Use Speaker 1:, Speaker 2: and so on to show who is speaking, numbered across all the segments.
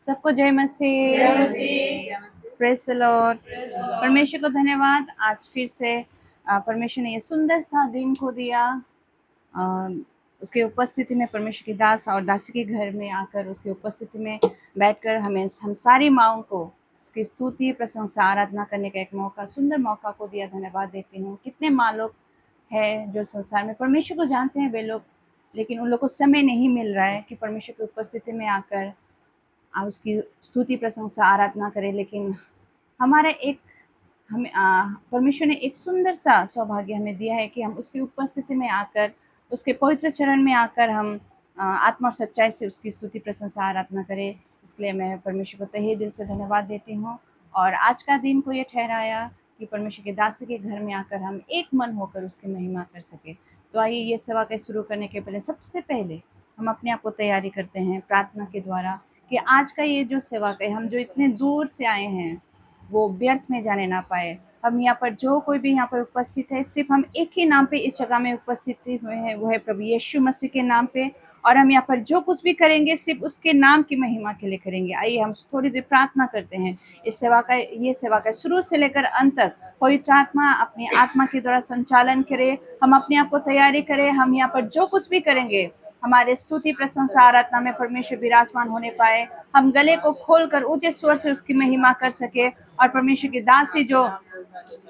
Speaker 1: सबको जय मसीह। Praise the Lord. परमेश्वर को धन्यवाद। आज फिर से परमेश्वर ने ये सुंदर सा दिन को दिया। उसके उपस्थिति में परमेश्वर की दास और दासी के घर में आकर उसके उपस्थिति में बैठकर हम सारी माँओं को उसकी स्तुति प्रशंसा आराधना करने का एक मौका, सुंदर मौका को दिया। धन्यवाद देती हूँ। कितने माँ लोग हैं जो संसार में परमेश्वर को जानते हैं, वे लोग, लेकिन उन लोग को समय नहीं मिल रहा है कि परमेश्वर की उपस्थिति में आकर उसकी स्तुति प्रशंसा आराधना करें। लेकिन हमारा एक हमें परमेश्वर ने एक सुंदर सा सौभाग्य हमें दिया है कि हम उसकी उपस्थिति में आकर, उसके पवित्र चरण में आकर हम आत्मा और सच्चाई से उसकी स्तुति प्रशंसा आराधना करें। इसके लिए मैं परमेश्वर को तहे दिल से धन्यवाद देती हूँ। और आज का दिन को ये ठहराया कि परमेश्वर के दास के घर में आकर हम एक मन होकर उसकी महिमा कर सके। तो आइए ये सेवा के शुरू करने के पहले सबसे पहले हम अपने आप को तैयारी करते हैं प्रार्थना के द्वारा कि आज का ये जो सेवा है, हम जो इतने दूर से आए हैं वो व्यर्थ में जाने ना पाए। हम यहाँ पर जो कोई भी यहाँ पर उपस्थित है, सिर्फ हम एक ही नाम पे इस जगह में उपस्थित हुए हैं, वो है प्रभु यीशु मसीह के नाम पे। और हम यहाँ पर जो कुछ भी करेंगे सिर्फ उसके नाम की महिमा के लिए करेंगे। आइए हम थोड़ी देर प्रार्थना करते हैं। इस सेवा का, ये सेवा का शुरू से लेकर अंत तक पवित्र आत्मा अपनी आत्मा के द्वारा संचालन करे। हम अपने आप को तैयारी करें। हम यहाँ पर जो कुछ भी करेंगे हमारे स्तुति प्रशंसा आराधना में परमेश्वर विराजमान होने पाए। हम गले को खोलकर ऊंचे स्वर से उसकी महिमा कर सके। और परमेश्वर की दासी जो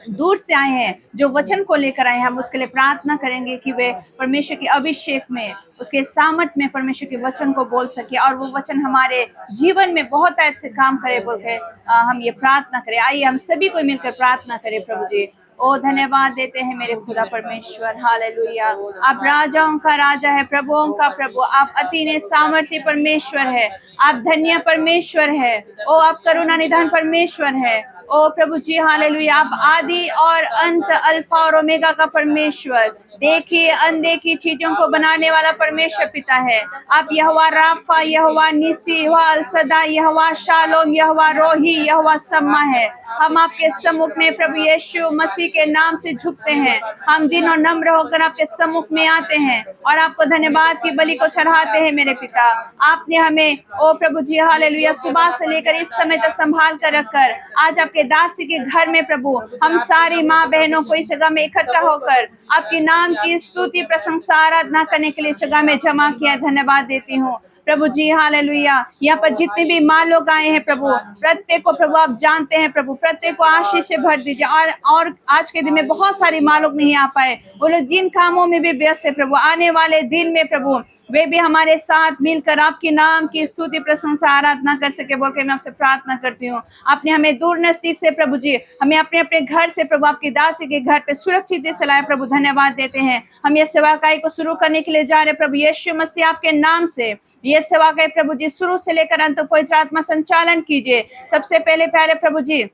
Speaker 1: दूर से आए हैं, जो वचन को लेकर आए हैं, हम उसके लिए प्रार्थना करेंगे कि वे परमेश्वर के अभिषेक में, उसके सामर्थ में परमेश्वर के वचन को बोल सके और वो वचन हमारे जीवन में बहुत ऐसे काम करे बोल के हम ये प्रार्थना करें। आइए हम सभी को मिलकर प्रार्थना करें। प्रभु जी, ओ धन्यवाद देते हैं मेरे खुदा परमेश्वर। हालेलुया। आप राजाओं का राजा है, प्रभुओं का प्रभु। आप अति ने सामर्थ्य परमेश्वर है। आप धन्य परमेश्वर है। ओ आप करुणा निधान परमेश्वर है। ओ प्रभु जी हालेलुया। आप आदि और अंत, अल्फा और ओमेगा का परमेश्वर, देखी अनदेखी चीजों को बनाने वाला परमेश्वर पिता है। आप यहोवा राफा, यहोवा निसी, यहोवा अलसदा, यहोवा शालोम, यहोवा रोही, यहोवा सम्मा है। हम आपके सम्मुख में प्रभु यीशु मसीह के नाम से झुकते हैं। हम दिन और नम्र होकर आपके सम्मुख में आते हैं और आपको धन्यवाद की बलि को चढ़ाते हैं। मेरे पिता, आपने हमें ओ प्रभु जी हालेलुया सुबह से लेकर इस समय तक संभाल कर रखकर आज आपके दासी के घर में प्रभु हम सारी माँ बहनों को इस जगह में इकट्ठा होकर आपके नाम की स्तुति प्रशंसा आराधना करने के लिए इस जगह में जमा किया। धन्यवाद देती हूँ प्रभु जी हालेलुया। यहाँ पर जितने भी माँ लोग आए हैं प्रभु, प्रत्येक को प्रभु आप जानते हैं प्रभु, प्रत्येक को आशीष से भर दीजिए। और आज के दिन में बहुत सारी माँ लोग नहीं आ पाए, वो लोग जिन कामों में भी व्यस्त है प्रभु, आने वाले दिन में प्रभु वे भी हमारे साथ मिलकर आपके नाम की स्तुति प्रशंसा आराधना कर सके बोल के मैं आपसे प्रार्थना करती हूँ। आपने हमें दूर नजदीक से प्रभु जी, हमें अपने अपने घर से प्रभु आपकी दासी के घर पे सुरक्षित से लाए प्रभु। धन्यवाद देते हैं। हम ये सेवा कार्य को शुरू करने के लिए जा रहे प्रभु यीशु मसीह आपके नाम से ये सेवा कार्य प्रभु जी शुरू से लेकर अंत तक पवित्र आत्मा संचालन कीजिए। सबसे पहले प्यारे प्रभु जी,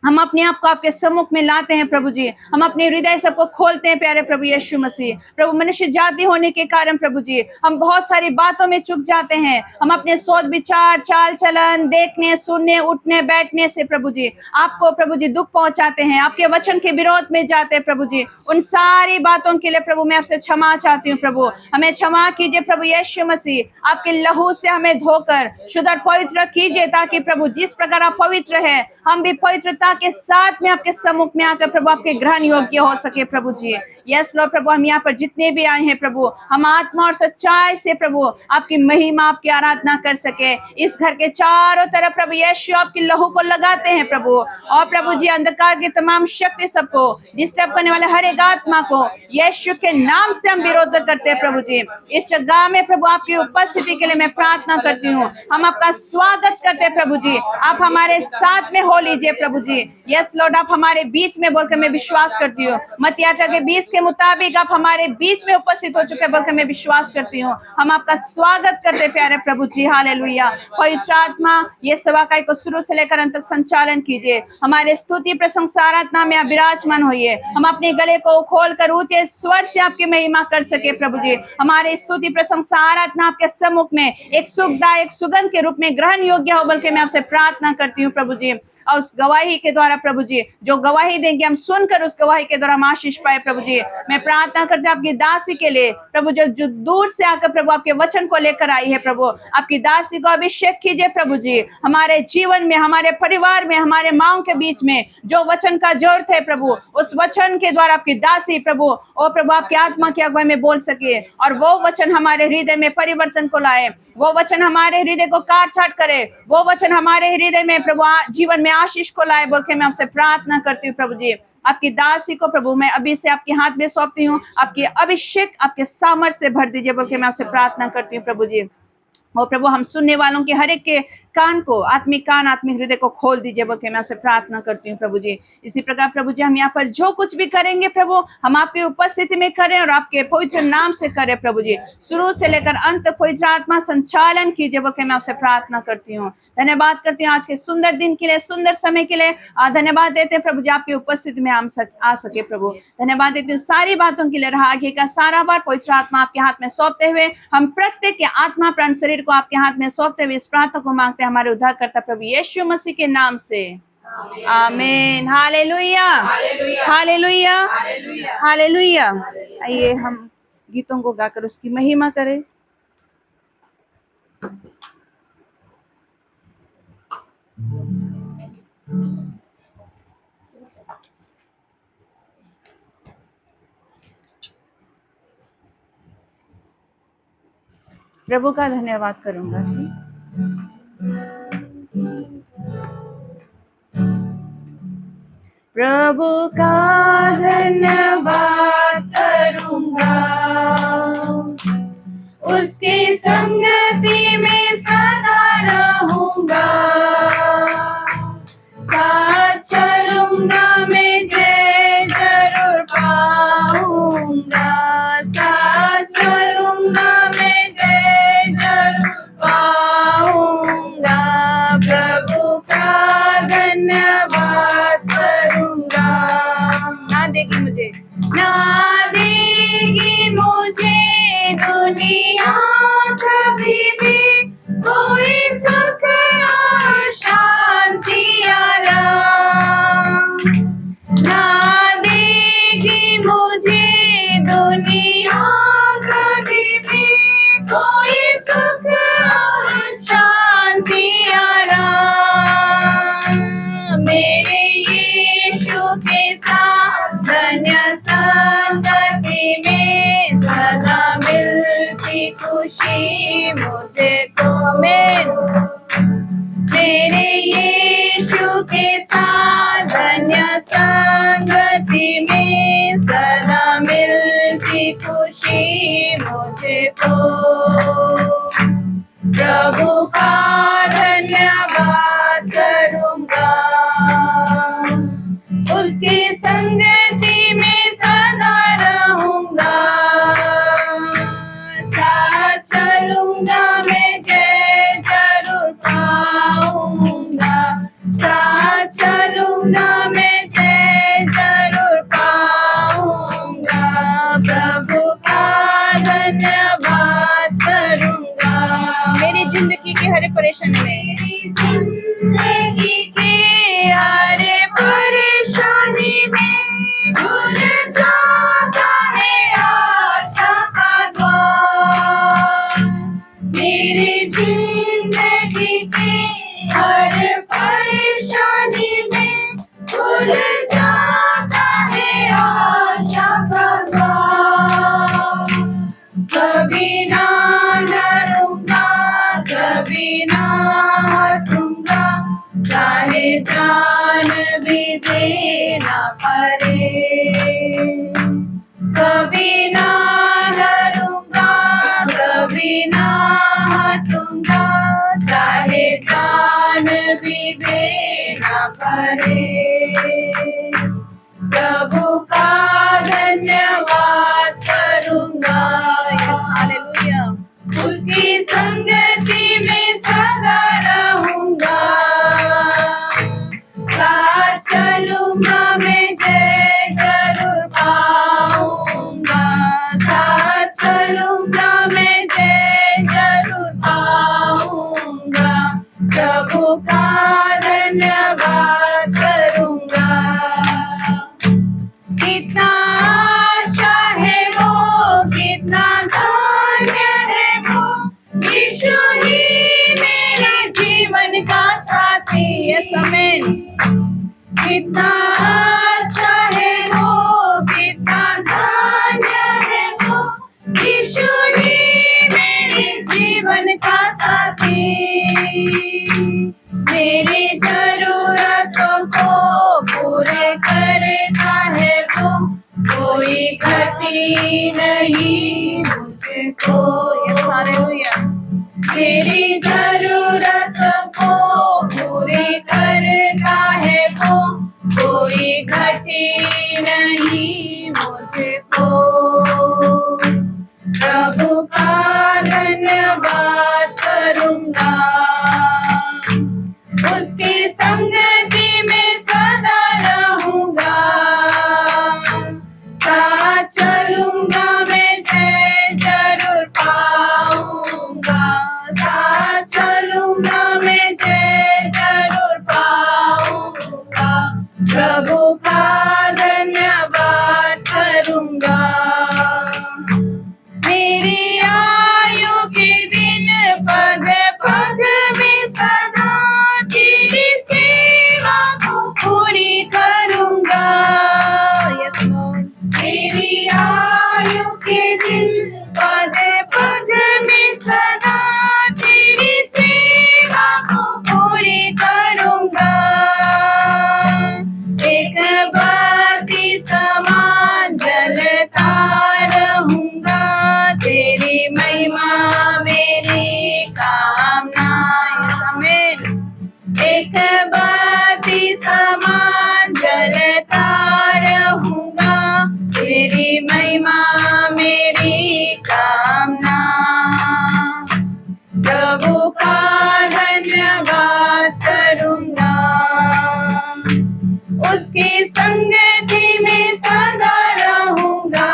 Speaker 1: हम अपने आप को आपके सम्मुख में लाते हैं प्रभु जी। हम अपने हृदय सबको खोलते हैं प्यारे प्रभु यीशु मसीह। प्रभु मनुष्य जाति होने के कारण प्रभु जी हम बहुत सारी बातों में चूक जाते हैं। हम अपने सोच विचार, चाल चलन, देखने, सुनने, उठने, बैठने से प्रभु जी आपको प्रभु जी दुख पहुंचाते हैं, आपके वचन के विरोध में जाते हैं प्रभु जी। उन सारी बातों के लिए प्रभु मैं आपसे क्षमा चाहती हूँ प्रभु। हमें क्षमा कीजिए प्रभु यीशु मसीह। आपके लहू से हमें धोकर शुद्ध और पवित्र कीजिए, ताकि प्रभु जिस प्रकार आप पवित्र है हम भी पवित्रता के साथ में आपके सम्मुख में आकर प्रभु आपके ग्रहण योग्य हो सके प्रभु जी। यस लॉर्ड प्रभु, हम यहाँ पर जितने भी आए हैं प्रभु, हम आत्मा और सच्चाई से प्रभु आपकी महिमा, आपकी आराधना कर सके। इस घर के चारों तरफ प्रभु यीशु आपके लहू को लगाते हैं प्रभु। और प्रभु जी अंधकार की तमाम शक्ति सबको डिस्टर्ब करने वाले हर एक आत्मा को यीशु के नाम से हम विरोध करते हैं प्रभु जी। इस जगह में प्रभु आपकी उपस्थिति के लिए मैं प्रार्थना करती हूँ। हम आपका स्वागत करते हैं प्रभु जी। आप हमारे साथ में हो लीजिए प्रभु जी। यस लॉर्ड, आप हमारे बीच में बोलकर मैं विश्वास करती हूँ। मत्ती 8:20 के मुताबिक आप हमारे बीच में उपस्थित हो चुके बोलकर मैं विश्वास करती हूँ। हम आपका स्वागत करते प्यारे प्रभु जी। हालेलुया। पवित्र आत्मा ये सेवा कार्य को शुरू से लेकर अंत तक संचालन कीजिए। हमारे स्तुति प्रशंसा आराधना में आप विराजमान होइए। हम अपने गले को खोलकर ऊंचे स्वर से आपकी महिमा कर सके प्रभु जी। हमारे स्तुति प्रशंसा आराधना आपके सम्मुख में एक सुखदायक सुगंध के रूप में ग्रहण योग्य हो बल्कि मैं आपसे प्रार्थना करती हूँ प्रभु जी। और उस गवाही के द्वारा प्रभु जी जो गवाही देंगे हम सुनकर उस गवाही के द्वारा हम आशीष पाए प्रभु जी। मैं प्रार्थना करते आपकी दासी के लिए प्रभु जो दूर से आकर प्रभु आपके वचन को लेकर आई है प्रभु, आपकी दासी को अभिषेक कीजिए प्रभु जी। हमारे जीवन में, हमारे परिवार में, हमारे माँओं के बीच में जो वचन का जरूरत है प्रभु, उस वचन के द्वारा आपकी दासी प्रभु ओ प्रभु आपकी आत्मा की अगुवाई में बोल सके और वो वचन हमारे हृदय में परिवर्तन को लाए, वो वचन हमारे हृदय को काट छाट करे, वो वचन हमारे हृदय में प्रभु जीवन में आशीष को लाए बोल के मैं आपसे प्रार्थना करती हूँ प्रभु जी। आपकी दासी को प्रभु मैं अभी से आपके हाथ में सौंपती हूँ, आपकी अभिषेक आपके सामर्थ्य से भर दीजिए बोल के मैं आपसे प्रार्थना करती हूँ प्रभु जी। और प्रभु हम सुनने वालों के हर एक के कान को, आत्मिक कान, आत्मिक हृदय को खोल दीजिए बोल के मैं आपसे प्रार्थना करती हूँ प्रभु जी। इसी प्रकार प्रभु जी हम यहाँ पर जो कुछ भी करेंगे प्रभु हम आपकी उपस्थिति में करें और आपके पवित्र नाम से करें प्रभु जी। शुरू से लेकर अंत तक पवित्र आत्मा संचालन कीजिए बोल के मैं आपसे प्रार्थना करती हूँ। धन्यवाद करती हूँ आज के सुंदर दिन के लिए, सुंदर समय के लिए। धन्यवाद देते हैं प्रभु जी आपकी उपस्थिति में हम आ सके प्रभु। धन्यवाद देती हूँ सारी बातों के लिए। रहा आगे का सारा बार पवित्र आत्मा आपके हाथ में सौंपते हुए हम प्रत्येक के आत्मा प्राण शरीर को आपके हाथ में सौंपते हुए इस प्रार्थना को मांगते हैं हमारे उद्धारकर्ता प्रभु यीशु मसीह के नाम से, आमीन। Hallelujah, hallelujah, hallelujah. आइए हम गीतों को गाकर उसकी महिमा करें। प्रभु का धन्यवाद करूंगा। प्रभु का धन्यवाद करूंगा, उसकी संगति में सदा रहूंगा, साथ चलूंगा मैं जय जरूर पाऊंगा, साथ चलूंगा मैं जय जरूर पाऊंगा। प्रभु का धन्यवाद करूंगा। ना देगी मुझे, ना देगी मुझे दुनिया कभी भी कोई सुख और शांति आराम, ना देगी मुझे दुनिया कभी भी कोई सुख और शांति आराम। मेरे यीशु के साथ धन्य संगति में सदा मिलती खुशी मुझे को मेरे यीशु के साथ धन्य संगति में सदा मिलती खुशी मुझे को। प्रभु का धन्यवाद करूंगा, उसकी संगति में सदा रहूंगा, साथ चलूंगा मैं जय जरूर पाऊंगा, साथ चलूंगा मैं जय जरूर पाऊंगा। प्रभु का धन्यवाद करूंगा। मेरी जिंदगी की हर परेशानी में, जिंदगी की हर परेशानी में खुल जाता है आशा का द्वार। मेरी जिंदगी की हर परेशानी में खुल जाता है आशा का द्वार। कभी ना डरूंगा, कभी ना हटूंगा, चाहे जान भी देना पड़े। कभी ना डरूंगा, कभी ना हटूंगा, चाहे जान भी देना पड़े। प्रभु का धन्यवाद करूंगा। हालेलुया। उसकी संगति में सदा रहूंगा, साथ चलूंगा मैं जय जरूर पाऊंगा, साथ चलूंगा मैं जय जरूर पाऊंगा। प्रभु का धन्यवाद करूंगा। कितना अच्छा है वो, कितना धन्य है वो, यीशु ही मेरे जीवन का साथी। यस आमीन। कितना अच्छा है वो, कितना धन्य है वो, यीशु ही मेरे जीवन का साथी। मेरी जरूरतों को पूरे करता है वो, कोई घटी नहीं मुझको। Yes hallelujah. मेरी जरूरतों को पूरी करता है वो, कोई घटी नहीं मुझको। प्रभु का धन्यवाद करूंगा, उसकी संगति में सदा रहूंगा। साथ चलूंगा मैं, जय जरूर पाऊंगा। साथ चलूंगा मैं, जय जरूर पाऊंगा। प्रभु का धन्यवाद करूंगा। मेरी आयु के दिन पग पग में सदा तेरी सेवा को पूरी करूंगा। Yes Lord. मेरी आयु के दिन पग पग में सदा तेरी सेवा को पूरी करूंगा। एक बाती समान जलता रहूंगा, तेरी महिमा मेरी कामना। आमीन। एक बाती समान जलता रहूंगा, तेरी महिमा मेरी कामना। प्रभु का धन्यवाद करूंगा, उसकी संगति में सदा रहूंगा।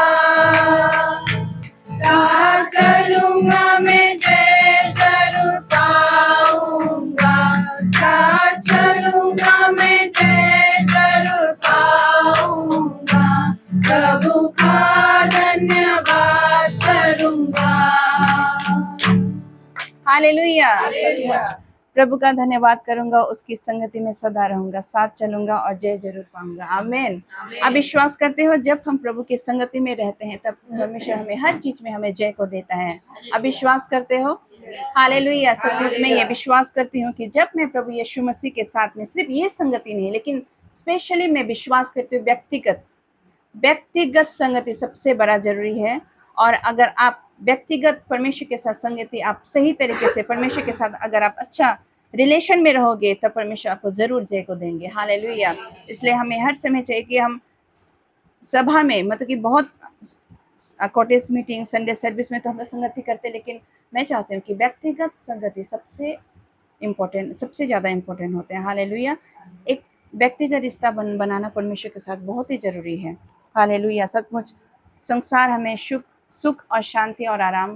Speaker 1: साथ चलूंगा मैं, जय जरूर पाऊंगा। साथ चलूंगा मैं, जय जरूर पाऊंगा। प्रभु का धन्यवाद करूंगा। हालेलुया। सचमुच प्रभु का धन्यवाद करूंगा, उसकी संगति में सदा रहूंगा। साथ चलूंगा और जय जरूर पाऊंगा। आमीन। आप विश्वास करते हो जब हम प्रभु की संगति में रहते हैं तब परमेश्वर हमें हर चीज में हमें जय को देता है। आप विश्वास करते हो? हालेलुया। सचमुच मैं ये विश्वास करती हूँ कि जब मैं प्रभु यीशु मसीह के साथ में, सिर्फ ये संगति नहीं लेकिन स्पेशली मैं विश्वास करती हूँ व्यक्तिगत संगति सबसे बड़ा जरूरी है। और अगर आप व्यक्तिगत परमेश्वर के साथ संगति, आप सही तरीके से परमेश्वर के साथ अगर आप अच्छा रिलेशन में रहोगे तब परमेश्वर आपको जरूर जय को देंगे। हालेलुया। इसलिए हमें हर समय चाहिए कि हम सभा में, मतलब कि बहुत कॉटेज मीटिंग, संडे सर्विस में तो हम लोग संगति करते, लेकिन मैं चाहती हूँ कि व्यक्तिगत संगति सबसे इम्पोर्टेंट, सबसे ज़्यादा इम्पोर्टेंट होते हैं। हालेलुया। एक व्यक्तिगत रिश्ता बनाना परमेश्वर के साथ बहुत ही ज़रूरी है। हालेलुया। सचमुच संसार हमें सुख और शांति और आराम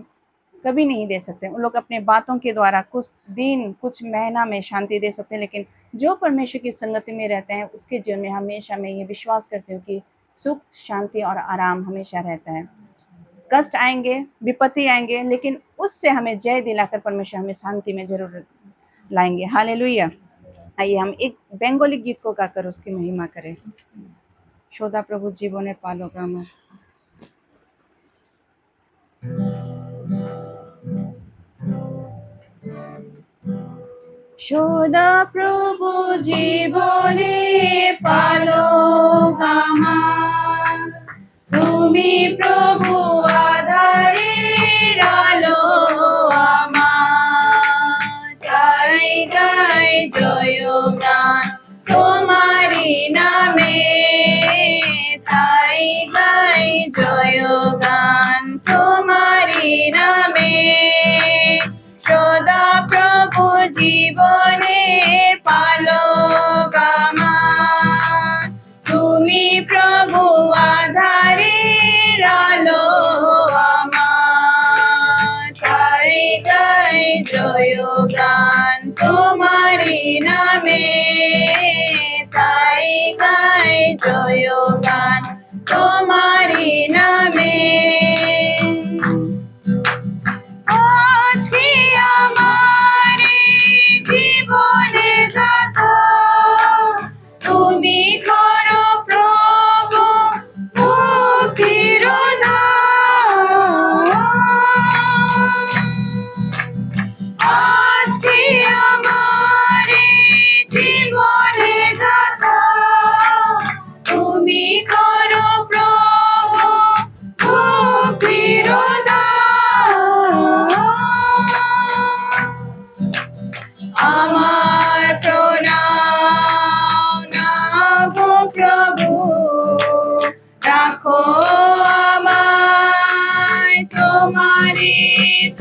Speaker 1: कभी नहीं दे सकते। उन लोग अपने बातों के द्वारा कुछ दिन, कुछ महीना में शांति दे सकते हैं, लेकिन जो परमेश्वर की संगति में रहते हैं उसके जीवन में हमेशा मैं ये विश्वास करती हूँ कि सुख, शांति और आराम हमेशा रहता है। कष्ट आएंगे, विपत्ति आएंगे, लेकिन उससे हमें जय दिलाकर परमेश्वर हमें शांति में जरूर लाएंगे। हालेलुया। आइए हम एक बेंगोली गीत को गाकर उसकी महिमा करें। शोधा प्रभु जीवने पालोगा আমার। শোধা প্রভু জীবনে পালোগা আমার, তুমি প্রভু আধারের আলো আমার। গাই গাই জয়গান তোমারি নামে, তাই গাই জয়গান তোমারি নামে। সদা প্রভু জীবনের পালোগা আমার, তুমি প্রভু আধারের আলো তোমারি নামে, তাই গাই জয়গান তোমারি নামে। আজকে আমার জীবনে দাতা, তুমি করো প্রভু মুক্তির দান। আজকে আমার জীবনে দাতা, তুমি করো প্রভু মুক্তির দান। আমার প্রণাম না গো প্রভু, রাখো আমায় তোমারি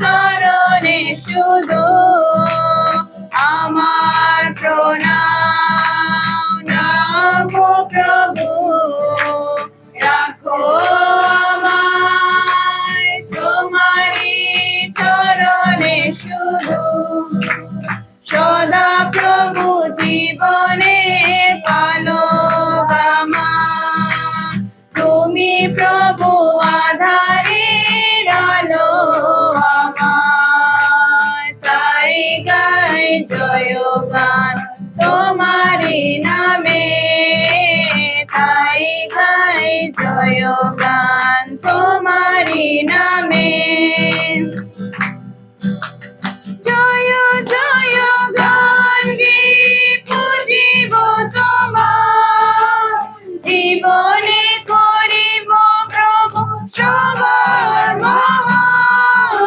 Speaker 1: চরণে শুধু। আমার প্রণাম না গো প্রভু, রাখো আমায় তোমারি চরণে শুধু। সদা প্রভু জীবনের পালক আমার, তুমি প্রভু আধারের আলো আমার, তাই গাই জয়গান তোমারি নামে, তাই গাই জয়গান তোমারি নামে। জয় জয় গান গে পুজিব তোমার, জীবনে করিব প্রভু সবার মহান।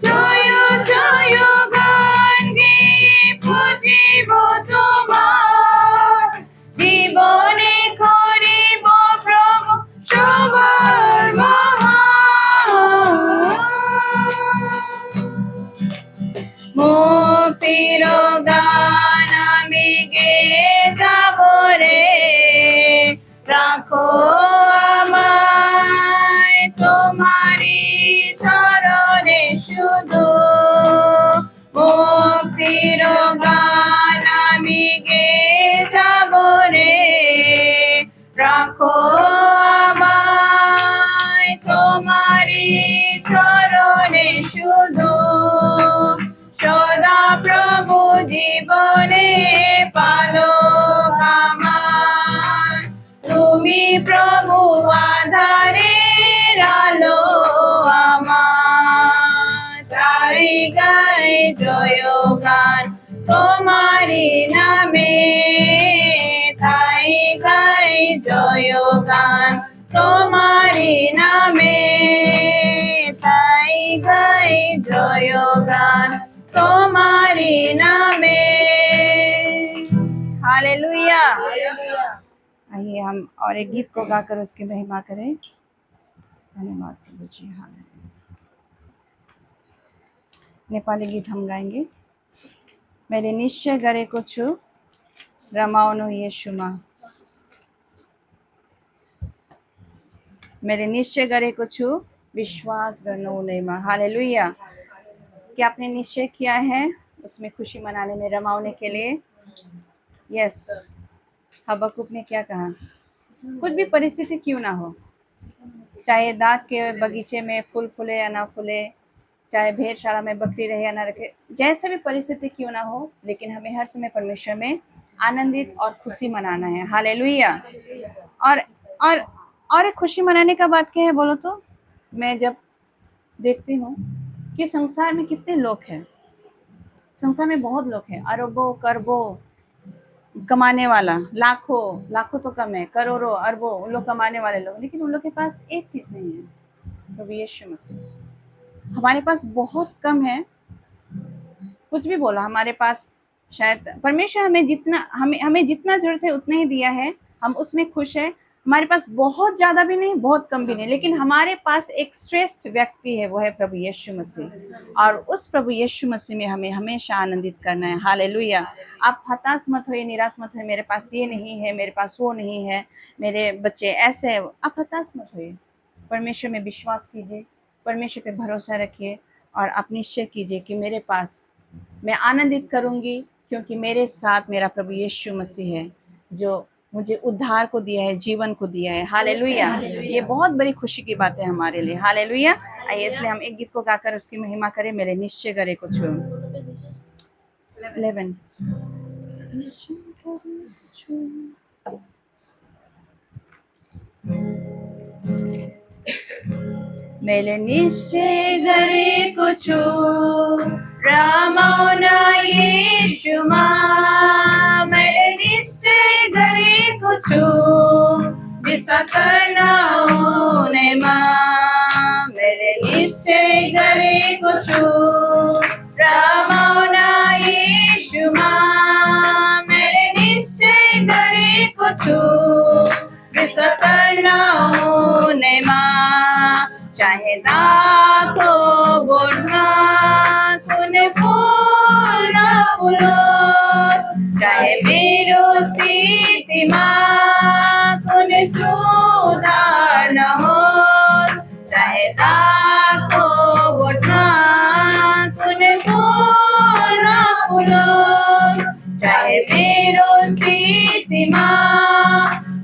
Speaker 1: জয় জয় গান গে পুজিব তোমার, জীবনে করিব প্রভু সবার মহান। মুক্তির গান আমি গে যাব রে, রাখো আমায় তোমারি চরণে শুধু। মুক্তির গান আমি গে যাব রে, রাখো আমায় তোমারি চরণে শুধু। সদা প্রভু জীবনে পালক আমার, তুমি প্রভু আধারের আলো আমার, তাই গাই জয়গান তোমারি নামে, তাই গাই জয়গান তোমারি নামে, তাই গাই জয়গান তোমারি नामे। हालेलुया। आइए हम और एक गीत को गाकर उसकी महिमा करें। धन्यवाद प्रभु जी। हालेलुया। नेपाली गीत हम गाएंगे। मेरे निश्चय गरेको छु रमाउनु येशूमा, मेरे निश्चय गरेको छु विश्वास गर्नु उनैमा। हालेलुया। कि आपने निश्चय किया है उसमें खुशी मनाने में, रमाने के लिए। यस, हबक्कुक ने क्या कहा, कुछ भी परिस्थिति क्यों ना हो, चाहे दाग के बगीचे में फूल फूले या ना फूले, चाहे भेड़शाला में बकरी रहे या ना रखे, जैसे भी परिस्थिति क्यों ना हो, लेकिन हमें हर समय परमेश्वर में आनंदित और खुशी मनाना है। हालेलुया। और एक खुशी मनाने का बात क्या है बोलो तो, मैं जब देखती हूँ कि संसार में कितने लोग हैं, संसार में बहुत लोग हैं, अरबों करबों कमाने वाला, लाखों तो कम है, करोड़ों अरबों उन लोग कमाने वाले लोग, लेकिन उन लोग के पास एक चीज नहीं है, प्रभु यीशु मसीह। हमारे पास बहुत कम है, कुछ भी बोला हमारे पास, शायद परमेश्वर हमें जितना जरूरत है उतना ही दिया है, हम उसमें खुश है। हमारे पास बहुत ज्यादा भी नहीं, बहुत कम भी नहीं, लेकिन हमारे पास एक श्रेष्ठ व्यक्ति है, वो है प्रभु यीशु मसीह, और उस प्रभु यीशु मसीह में हमें हमेशा आनंदित करना है। हालेलुया। आप हताश मत होइए, निराश मत होइए, मेरे पास ये नहीं है, मेरे पास वो नहीं है, मेरे बच्चे ऐसे हैं, आप हताश मत होइए। परमेश्वर में विश्वास कीजिए, परमेश्वर पे भरोसा रखिए, और आप निश्चय कीजिए कि मेरे पास मैं आनंदित करूंगी, क्योंकि मेरे साथ मेरा प्रभु यीशु मसीह है जो मुझे उद्धार को दिया है, जीवन को दिया है। हालेलुया। ये बहुत बड़ी खुशी की बात है हमारे लिए। हालेलुया। आइए इसलिए हम एक गीत को गाकर उसकी महिमा करें, मेरे निश्चय करे को छू 11 मेरे निश्चय करे को छू रामौना यीशु मां, मेरे निश्चय करे को छू विश्वास करना उने मां, मेरे निश्चय करे को छू रामौना यीशु मां, मेरे निश्चय करे को छू विश्वास करना उने मां, चाहे दाको बोलना कुने फूल ना फूलोस, चाहे बिरु स्थितिमा कुने सुधार न होस्, चाहे दाको बोलना कुने फूल ना फूलोस, चाहे बिरु स्थितिमा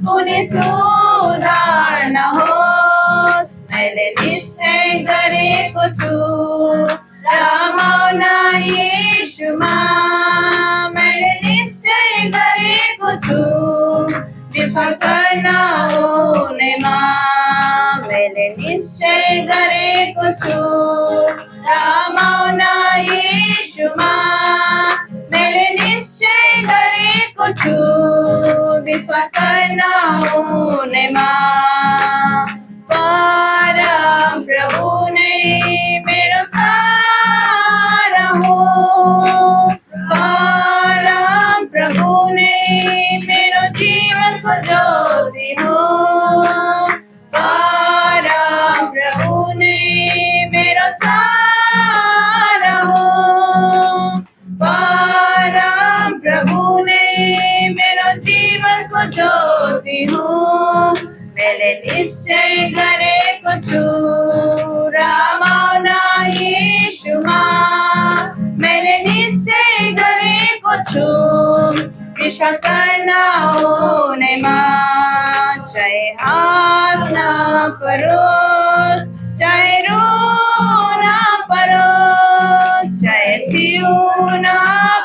Speaker 1: कुने सुधार न होस्, मैले निश्चय गरेको छु रमाउन यीशुमा, मैले निश्चय गरेको छु विश्वास गर्न हुनेमा, मैले निश्चय गरेको छु रमाउन यीशुमा, मैले निश्चय गरेको छु विश्वास गर्न हुनेमा, परम प्रभु नै मेरो सहारा हो, परम प्रभु नै मेरो जीवनको ज्योति हो, परम प्रभु नै मेरो सहारा हो, परम प्रभु नै मेरो जीवनको ज्योति हो, मैले निश्चय गरेको छु रमाउन यीशुमा, मैले निश्चय गरेको छु विश्वास गर्न हुनेमा, चाहे हाँस्न परोस्, चाहे रोन परोस्, चाहे जिउन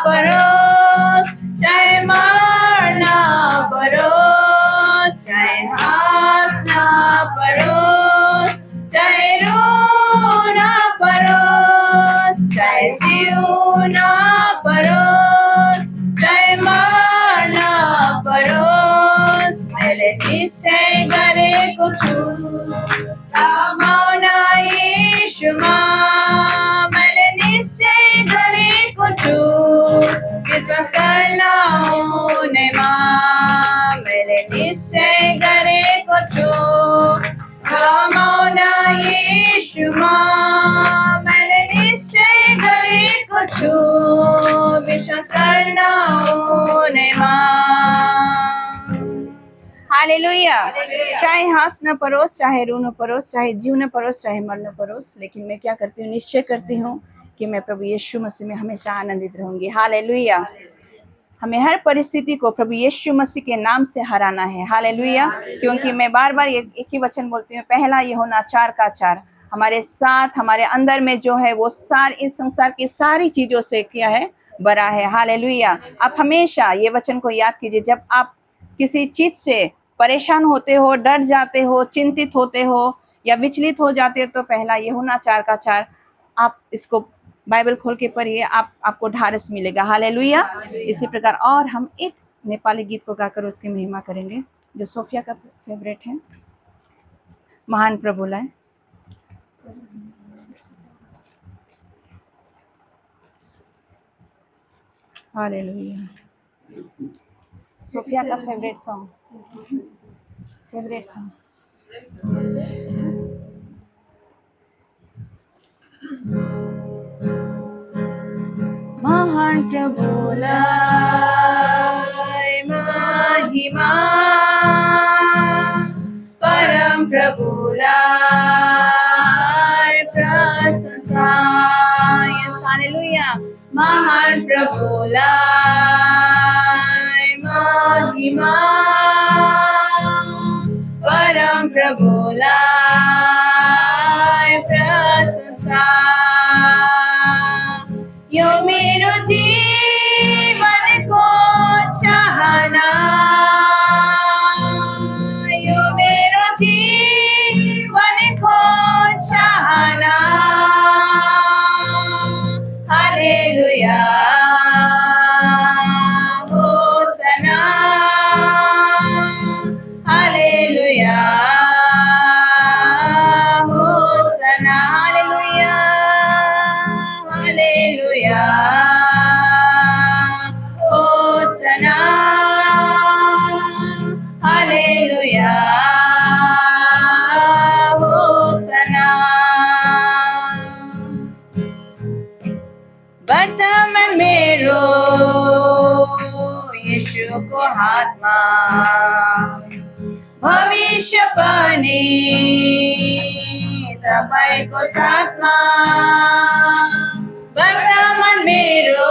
Speaker 1: परोस्, चाहे मर्न परोस्, चाहे हाँस्न परोस्, चाहे रोन परोस्, चाहे जिउन परोस्, चाहे मर्न परोस्, मैले निश्चय गरेको छु रमाउन यीशुमा, मैले निश्चय गरेको छु विश्वास गर्न हुनेमा, मैले निश्चय गरेको छु रमाउन यीशुमा, मैले निश्चय गरेको छु विश्वास गर्न हुनेमा। हालेलुया। चाहे हंस न परोस, चाहे रो न परोस, चाहे जीव न परोस, चाहे मर न परोस, लेकिन मैं क्या करती हूँ, निश्चय करती हूँ कि मैं प्रभु यीशु मसीह में हमेशा आनंदित रहूंगी। हालेलुया। हमें हर परिस्थिति को प्रभु यीशु मसीह के नाम से हराना है। हालेलुया। क्योंकि मैं बार बार एक ही वचन बोलती हूँ, पहला यूहन्ना 4:4 हमारे साथ, हमारे अंदर में जो है वो इस संसार की सारी चीजों से क्या है, बड़ा है। हालेलुया। आप हमेशा ये वचन को याद कीजिए, जब आप किसी चीज से परेशान होते हो, डर जाते हो, चिंतित होते हो या विचलित हो जाते हो, तो पहला यूहन्ना 4:4 आप इसको बाइबल खोल के पढ़िए, आपको ढारस मिलेगा। हालेलुया। इसी प्रकार और हम एक नेपाली गीत को गाकर उसकी महिमा करेंगे, जो सोफिया का फेवरेट है, महान प्रभुलाई। हालेलुया। सोफिया का फेवरेट सॉन्ग। महान प्रभुलाई महिमा, परम प्रभुलाई प्रशंसा, महान प्रभुलाई महिमा परम प्रभुलाई प्रशंसा यो मेरो जीवनको चाहना यो मेरो जीवनको चाहना hallelujah होसना hallelujah होसना hallelujah hallelujah होसना hallelujah होसना वर्तमान मेरो यीशुको हातमा भविष्य पनि तपाईको साथमा वर्तमान मेरो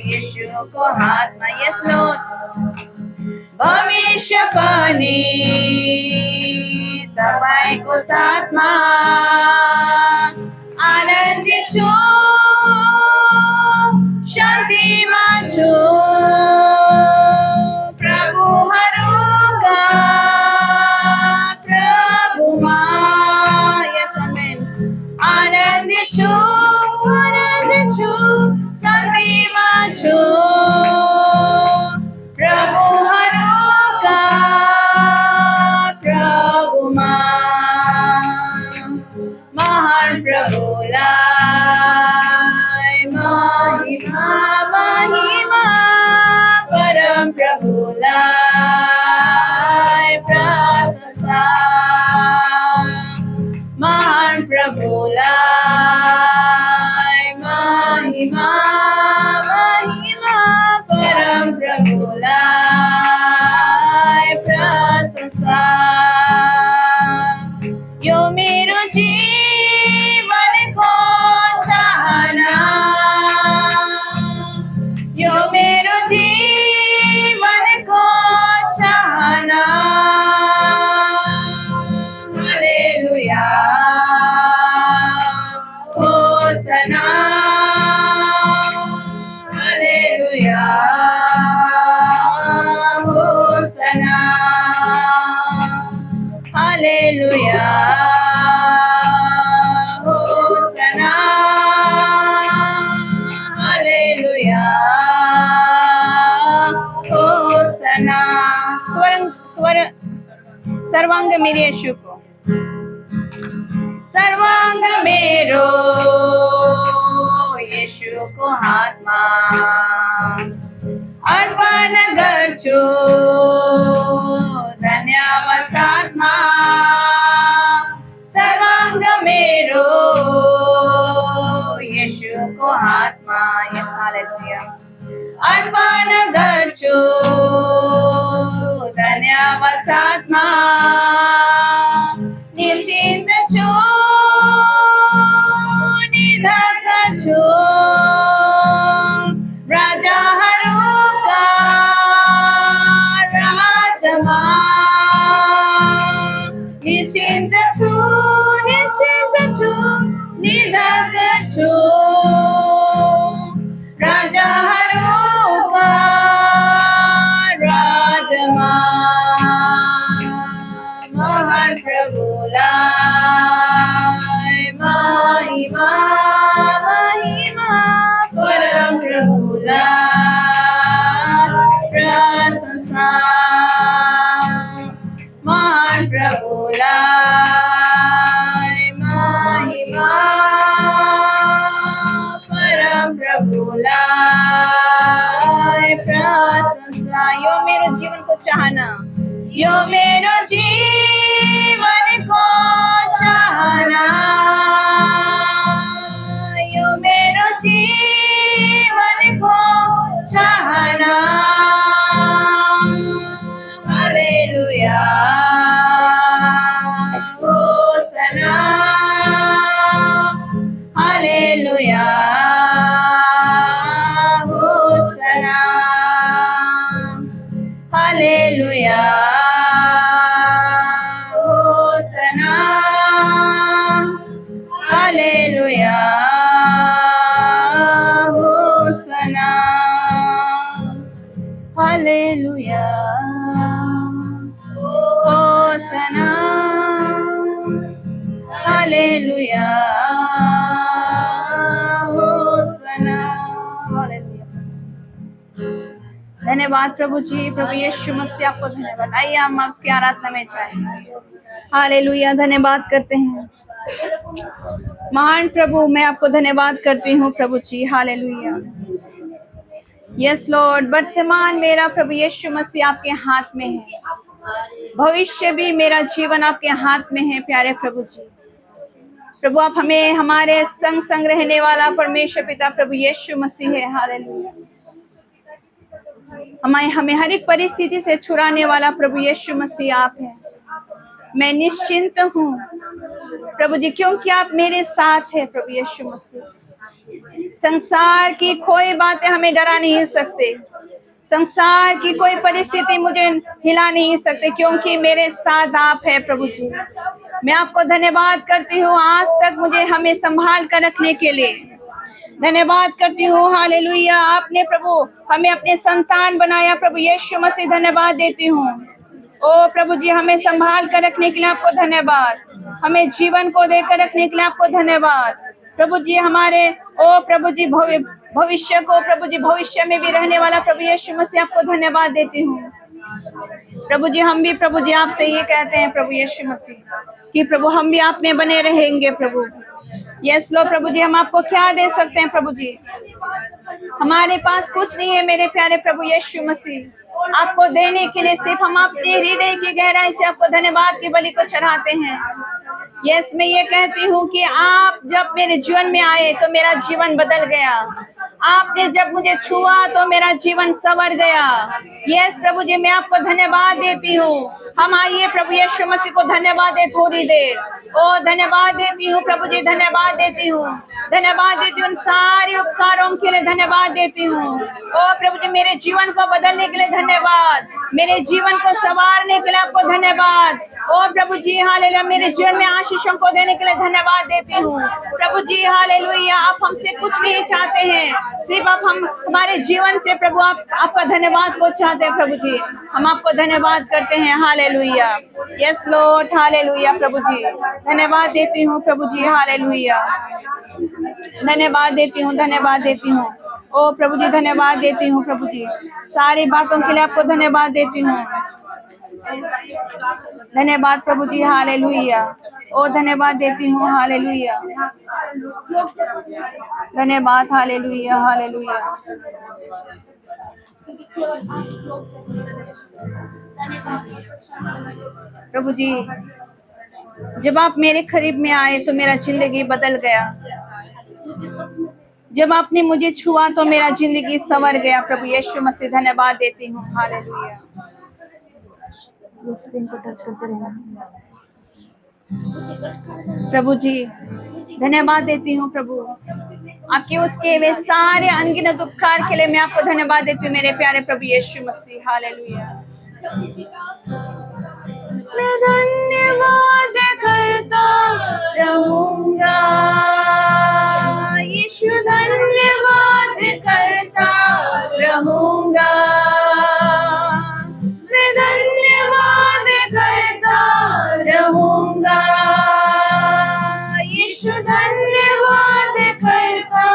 Speaker 1: यीशुको हातमा यस लर्ड भविष्य पनि तपाईको साथमा आनन्दित छु शान्तिमा छु प्रभुहरूका प्रभुमा यस आमेन आनन्दित छु शान्तिमा छु प्रभुहरूका प्रभुमा महान प्रभुलाई महिमा महिमा परम प्रभुलाई प्रशंसा महान प्रभुलाई महिमा महिमा परम प्रभुलाई प्रशंसा यो मेरो जीवनको चाहना यो मेरो जीवनको चाहना हालेलुया होसना हालेलुया होसना हालेलुया होसना हालेलुया होसना स्वर सर्वांग मेरे यीशु को सर्वांग मेरो यीशुको हातमा अर्पण गर्छु धन्यवाद साथमा सर्वांग मेरो यीशुको हातमा यस हालेलुया अर्पण गर्छु धन्यवाद साथमा निश्चिन्त छु निर्धक छु राजाहरूका राजमा निश्चिन्त छु निर्धक छु राजाहरूका राजमा महान प्रभुलाई महिमा महिमा परम प्रभुलाई प्रशंसा महान प्रभुलाई महिमा परम प्रभुलाई प्रशंसा यो मेरो जीवनको चाहना यो मेरो जीवनको चाहना यो मेरो जीवनको चाहना हालेलुया होसना हालेलुया धन्यवाद प्रभु जी। प्रभु यीशु मसीह आपको धन्यवाद। आइए हम उसकी आराधना में जाएं। हालेलुया, धन्यवाद करते हैं महान प्रभु। मैं आपको धन्यवाद करती हूँ प्रभु जी। Hallelujah, yes Lord. वर्तमान मेरा प्रभु यीशु मसीह आपके हाथ में है, भविष्य भी मेरा जीवन आपके हाथ में है प्यारे प्रभु जी। प्रभु आप हमें, हमारे संग संग रहने वाला परमेश्वर पिता प्रभु यीशु मसीह है। हालेलुया, हमें हर एक परिस्थिति से छुड़ाने वाला प्रभु यीशु मसीह आप हैं। मैं निश्चिंत हूँ प्रभु जी, क्योंकि आप मेरे साथ हैं प्रभु यीशु मसीह। संसार की कोई बातें हमें डरा नहीं सकते, संसार की कोई परिस्थिति मुझे हिला नहीं सकते, क्योंकि मेरे साथ आप है प्रभु जी। मैं आपको धन्यवाद करती हूँ आज तक मुझे हमें संभाल कर रखने के लिए। धन्यवाद करती हूँ हालेलुया, आपने प्रभु हमें अपने संतान बनाया प्रभु यीशु मसीह। धन्यवाद देती हूँ ओ प्रभु जी, हमें संभाल कर रखने के लिए आपको धन्यवाद, हमें जीवन को देकर रखने के लिए आपको धन्यवाद प्रभु जी। हमारे ओ प्रभु जी भविष्य को प्रभु जी, भविष्य में भी रहने वाला प्रभु यीशु मसीह आपको धन्यवाद देती हूँ प्रभु जी। हम भी प्रभु जी आपसे ये कहते हैं प्रभु यीशु मसीह कि प्रभु हम भी आप में बने रहेंगे प्रभु। यस लो प्रभु जी, हम आपको क्या दे सकते हैं प्रभु जी, हमारे पास कुछ नहीं है मेरे प्यारे प्रभु यीशु मसीह। आपको देने के लिए सिर्फ हम अपने हृदय की गहराई से आपको धन्यवाद की बलि को चढ़ाते हैं। यस, मैं ये कहती हूँ कि आप जब मेरे जीवन में आए तो मेरा जीवन बदल गया, आपने जब मुझे छुआ तो मेरा जीवन संवर गया। यस प्रभु जी, मैं आपको धन्यवाद देती हूँ। हम आइए प्रभु यीशु मसीह को धन्यवाद दे थोड़ी देर। ओ धन्यवाद देती हूँ प्रभु जी, धन्यवाद देती हूँ, धन्यवाद देती हूँ, सारे उपकारों के लिए धन्यवाद देती हूँ। ओ प्रभु जी, मेरे जीवन को बदलने के लिए धन्यवाद, मेरे जीवन को संवारने के लिए आपको धन्यवाद। ओ प्रभु जी हालेलुया, मेरे जीवन में आशीषों को देने के लिए धन्यवाद देती हूँ प्रभु जी। हालेलुया, आप हमसे कुछ नहीं चाहते हैं, सिर्फ आप हमारे जीवन से प्रभु आपका धन्यवाद को चाहते हैं प्रभु जी। हम आपको धन्यवाद करते हैं। हालेलुया, यस लॉर्ड, हालेलुया प्रभु जी। धन्यवाद देती हूँ प्रभु जी। हालेलुया, धन्यवाद देती हूँ, धन्यवाद देती हूँ ओ प्रभु जी, धन्यवाद देती हूँ प्रभु जी। सारी बातों के लिए आपको धन्यवाद देती हूँ। धन्यवाद प्रभु जी। हालेलुया, ओ धन्यवाद देती हूँ। हालेलुया, धन्यवाद। Hallelujah, hallelujah. प्रभु जी, जब आप मेरे करीब में आए तो मेरा जिंदगी बदल गया, जब आपने मुझे छुआ तो मेरा जिंदगी संवर गया प्रभु यीशु मसीह। धन्यवाद देती हूँ। हालेलुया, को टच करते रहना प्रभु जी। धन्यवाद देती हूँ प्रभु, आपके उसके वे सारे अनगिनत उपकार के लिए मैं आपको धन्यवाद देती हूँ मेरे प्यारे प्रभु यीशु मसीह। हालेलुया, मैं धन्यवाद करता रहूंगा यीशु, धन्यवाद करता रहूंगा, मैं धन्यवाद करता रहूंगा यीशु, धन्यवाद करता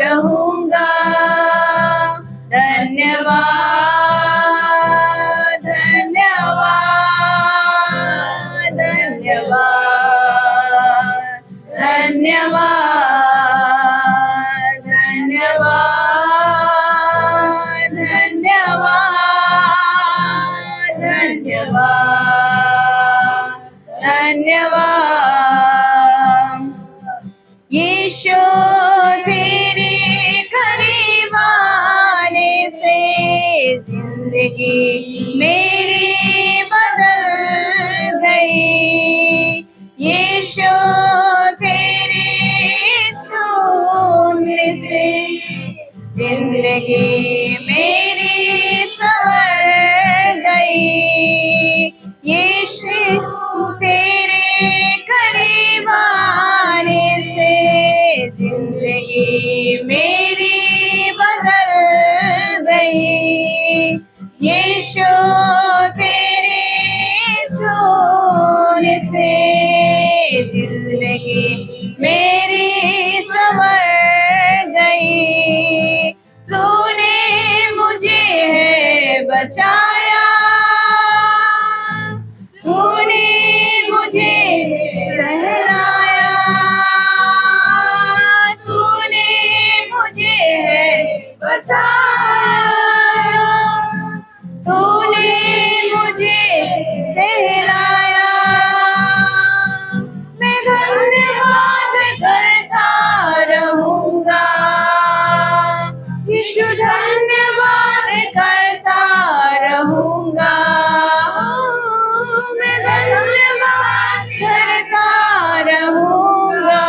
Speaker 1: रहूंगा। धन्यवाद, धन्यवाद, धन्यवाद, धन्यवाद, धन्यवाद, धन्यवाद, धन्यवाद, धन्यवाद यीशु, तेरे करीब आने से जिंदगी मेरी बदल गई। यीशु, तेरे छूने से जिंदगी मेरी संवर गई। यीशु, तेरे करीब आने से जिंदगी मेरी बदल गई। यीशु, तेरे छूने से जिंदगी मेरी संवर गई। तूने मुझे है बचाया, तूने मुझे सहलाया। मैं धन्यवाद करता रहूंगा, यीशु धन्यवाद करता रहूंगा। मैं धन्यवाद करता रहूंगा,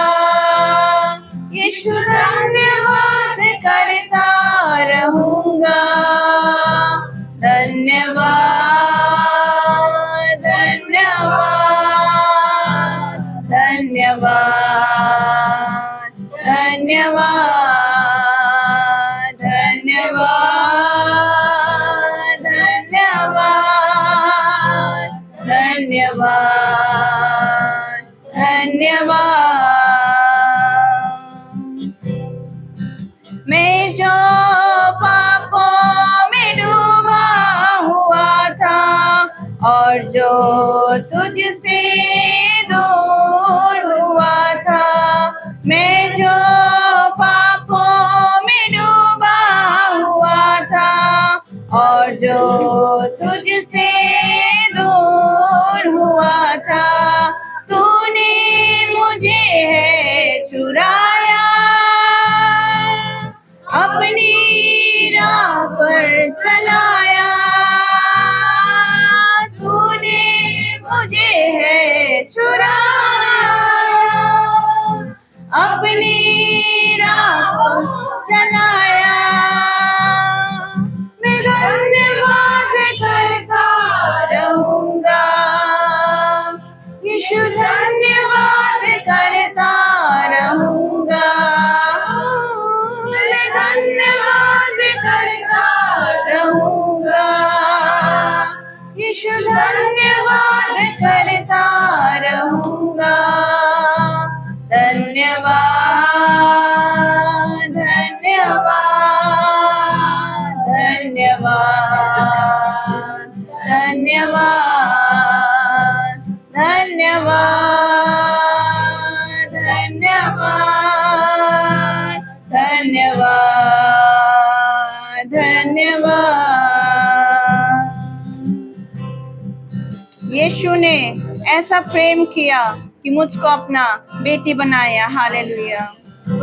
Speaker 1: यीशु धन्यवाद करता रहूंगा। धन्यवाद धन्यवाद धन्यवाद धन्यवाद धन्यवाद धन्यवाद धन्यवाद धन्यवाद। मैं जो पापों में डूबा हुआ था और जो तुझसे दूर हुआ था, मैं जो पापों में डूबा हुआ था और जो तुझसे दूर हुआ था, तूने मुझे है चुराया, अपनी राह पर चलाया। तूने मुझे है चुराया, अपनी राह पर चलाया। मैं धन्यवाद करता रहूंगा, यीशु धन्यवाद करता रहूंगा। मैं धन्यवाद करता रहूंगा, यीशु धन्यवाद करता रहूंगा। धन्यवाद धन्यवाद धन्यवाद धन्यवाद धन्यवाद धन्यवाद धन्यवाद धन्यवाद। यीशु ने ऐसा प्रेम किया कि मुझको अपना बेटी बनाया। हालेलुया।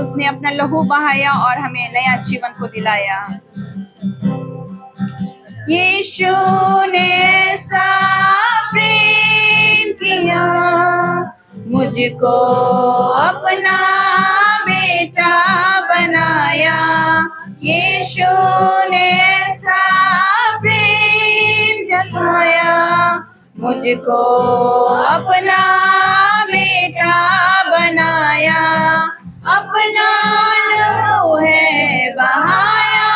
Speaker 1: उसने अपना लहू बहाया और हमें नया जीवन को दिलाया। यीशु ने ऐसा प्रेम किया, मुझको अपना बेटा बनाया। यीशु ने ऐसा प्रेम जताया, मुझको अपना बेटा बनाया। अपना लहू है बहाया,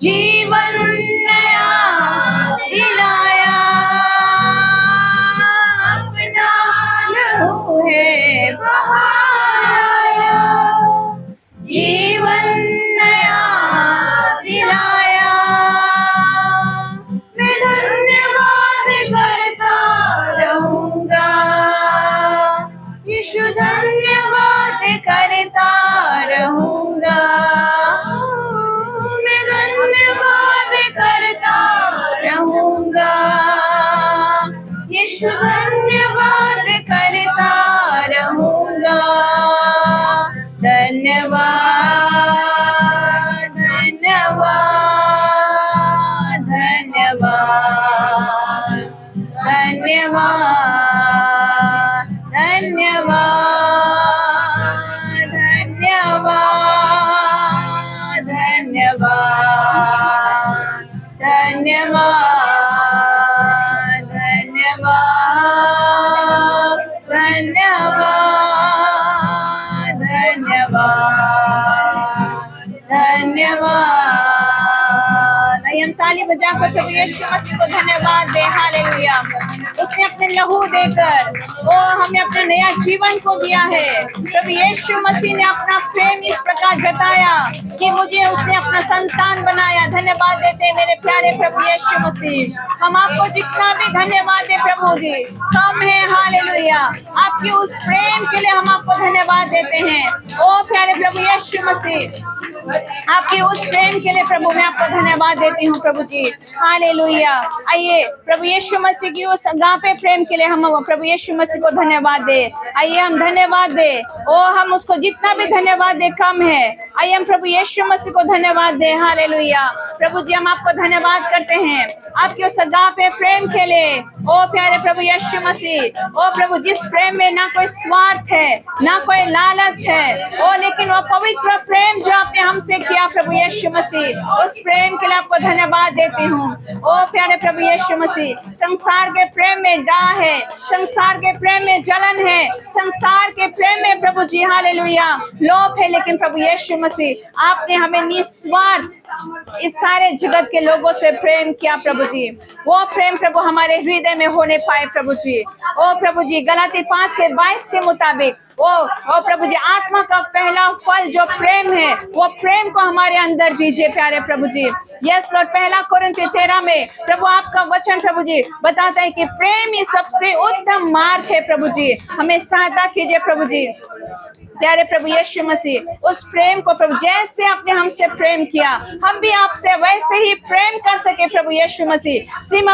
Speaker 1: जीवन नया दिलाया। अपना लहू है बहाया, जीवन नया दिलाया। मैं धन्यवाद करता रहूंगा, यीशु धन्यवाद करता रहूंगा। मैं धन्यवाद करता रहूंगा, यीशु धन्यवाद करता रहूंगा। धन्यवाद धन्यवाद धन्यवाद धन्यवाद धन्यवाद धन्यवाद धन्यवाद धन्यवाद धन्यवाद धन्यवाद धन्यवाद धन्यवाद। आइए हम ताली बजाकर प्रभु यीशु मसीह को धन्यवाद दे। हालेलुया। उसने अपने लहू देकर वो हमें अपना नया जीवन को दिया है। प्रभु यीशु मसीह ने अपना प्रेम इस प्रकार जताया कि मुझे उसने अपना संतान बनाया। धन्यवाद देते मेरे प्यारे प्रभु यीशु मसीह। हम आपको जितना भी धन्यवाद दे प्रभु जी कम है। हालेलुया। आपकी उस प्रेम के लिए हम आपको धन्यवाद देते हैं। ओ प्यारे प्रभु यीशु मसीह,
Speaker 2: आपके उस प्रेम के लिए प्रभु मैं आपको धन्यवाद देती हूँ प्रभु जी। हालेलुया। आइए प्रभु यीशु मसीह की उस अगापे प्रेम के लिए हम प्रभु यीशु मसीह को धन्यवाद दे। आइए हम धन्यवाद दे। ओ हम उसको जितना भी धन्यवाद दे कम है। आइए हम प्रभु यीशु मसीह को धन्यवाद दे। हालेलुया। प्रभु जी हम आपको धन्यवाद करते हैं आपके उस अगापे प्रेम के लिए। ओ प्यारे प्रभु यीशु मसीह, ओ प्रभु जिस प्रेम में ना कोई स्वार्थ है ना कोई लालच है, ओ लेकिन वो पवित्र प्रेम जो आपने हमसे किया प्रभु यीशु मसीह, उस प्रेम के लिए आपको धन्यवाद देती हूँ। ओ प्यारे प्रभु यीशु मसीह, संसार के प्रेम में डाह है, संसार के प्रेम में जलन है, संसार के प्रेम में प्रभु जी हालेलुया लोभ है, लेकिन प्रभु यीशु मसीह आपने हमें निस्वार्थ इस सारे जगत के लोगों से प्रेम किया प्रभु जी। वो प्रेम प्रभु हमारे हृदय में होने पाए प्रभु जी। ओ प्रभु जी गलाती 5:22 के मुताबिक ओ प्रभु जी आत्मा का पहला फल जो प्रेम है, वो प्रेम को हमारे अंदर दीजिए प्यारे प्रभु जी। Yes Lord. 1 कोरिन्थी 13 में प्रभु आपका वचन प्रभु जी बताता है कि प्रेम ही सबसे उत्तम मार्ग है प्रभु जी। हमें सहायता कीजिए प्रभु जी। प्यारे प्रभु यीशु मसीह उस प्रेम को प्रभु जैसे आपने हमसे प्रेम किया हम भी आपसे वैसे ही प्रेम कर सके प्रभु यीशु मसीह। सिर्फ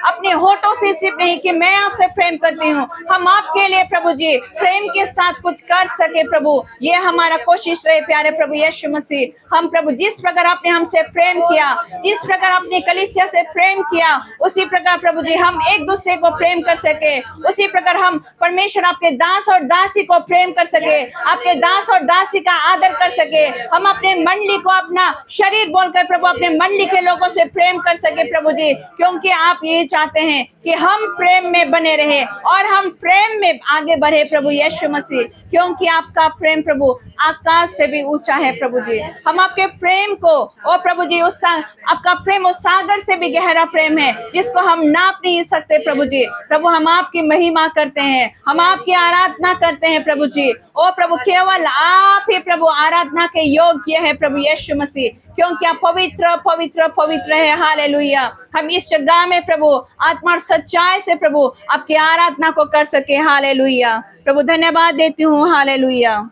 Speaker 2: अपने होठों से सिर्फ नहीं कि मैं आपसे प्रेम करती हूँ, हम आपके लिए प्रभु जी प्रेम के साथ कुछ कर सके प्रभु, ये हमारा कोशिश रहे प्यारे प्रभु यीशु मसीह। हम प्रभु जिस प्रकार आपने हमसे प्रेम किया, जिस प्रकार आपने कलीसिया से प्रेम किया, उसी प्रकार प्रभु जी हम एक दूसरे को प्रेम कर सके, उसी प्रकार हम परमेश्वर आपके दास और दासी को प्रेम कर सके, आपके दास और दासी का आदर कर सके, हम अपने मंडली को अपना शरीर बोलकर प्रभु अपने मंडली के लोगों से प्रेम कर सके प्रभु जी, क्योंकि आप ये चाहते हैं कि हम प्रेम में बने रहे और हम प्रेम में आगे बढ़े प्रभु यीशु मसीह, क्योंकि आपका प्रेम प्रभु आकाश से भी ऊंचा है प्रभु जी। हम आपके प्रेम को ओ प्रभु जी उस आपका प्रेम उस सागर से भी गहरा प्रेम है जिसको हम नाप नहीं सकते प्रभु जी। प्रभु हम आपकी महिमा करते हैं, हम आपकी आराधना करते हैं प्रभु जी। ओ प्रभु केवल आप ही प्रभु आराधना के योग्य है प्रभु यीशु मसीह, क्योंकि आप पवित्र पवित्र पवित्र है। हालेलुया। हम इस जगह में प्रभु आत्मा और सच्चाई से प्रभु आपकी आराधना को कर सके। हालेलुया। प्रभु धन्यवाद देती हूँ। हालेलुया।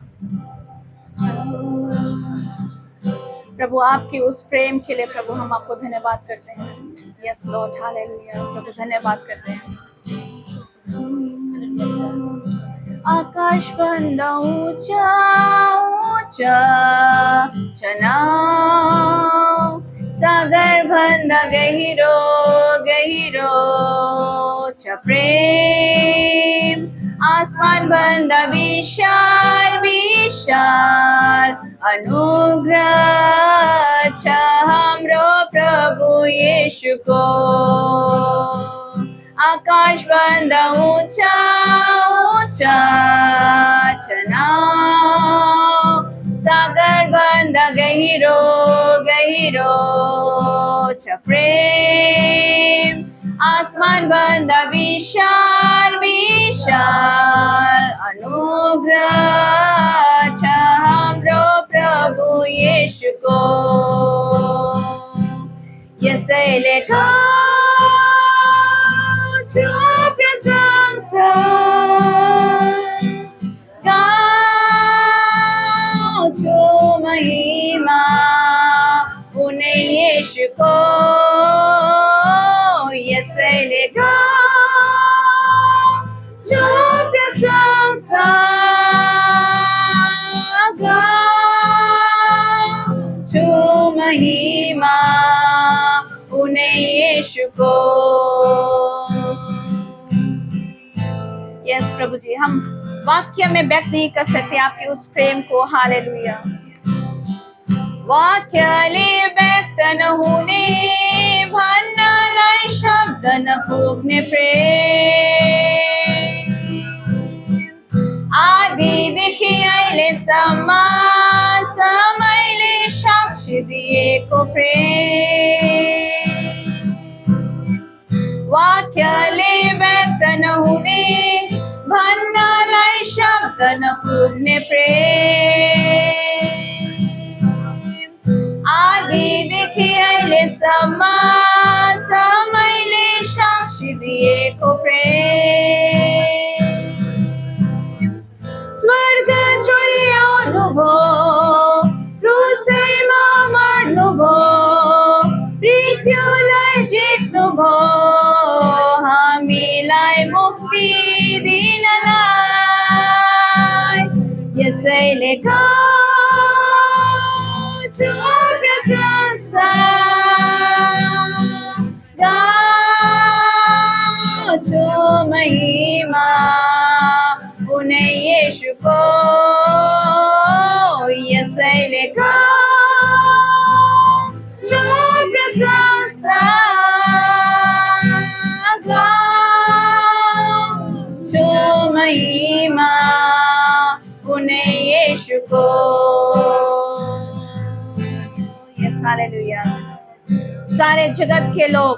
Speaker 2: प्रभु आपकी उस प्रेम के लिए प्रभु हम आपको धन्यवाद करते हैं। Yes Lord. हालेलुया। प्रभु धन्यवाद करते हैं। आकाश बंदा ऊंचा ऊंचा चनाव, सागर बंदा गहिरो गहिरो च प्रेम, आसमान बंदा विशाल विशाल अनुग्रह छ हमरो प्रभु यीशु को। आकाश बंदा ऊंचा ऊंचा चनाव, सागर बंदा गहिरो गहिरो च प्रेम, आसमान बंदा विशाल विशाल अनुग्रह छ हमरो प्रभु यीशु को। यसैले जो प्रशंसा गाओ जो महिमा उन्हें यीशु को। यसैले जो प्रशंसा गाओ जो महिमा उन्हें यीशु को। यस प्रभु जी हम वाक्य में व्यक्त नहीं कर सकते आपके उस प्रेम को। हालेलुया। वाक्यले व्यक्त न हुने भन्नलाई शब्द न पुग्ने प्रेम, आदिदेखि अहिलेसम्म समयले साक्षी दिएको प्रेम, वाक्यले व्यक्त नहुने भन्नलाई शब्द नपुग्ने प्रेम, आदिदेखि अहिलेसम्म समयले साक्षी दिएको प्रेम, स्वर्ग छोडी आउनुभयो क्रुसैमा लिखा जो प्रशंसा गाओ जो महिमा उन्हें यीशु को यसै लिखा जो प्रशंसा गाओ जो महिमा उन्हें यीशु को। Yes hallelujah. सारे जगत के लोग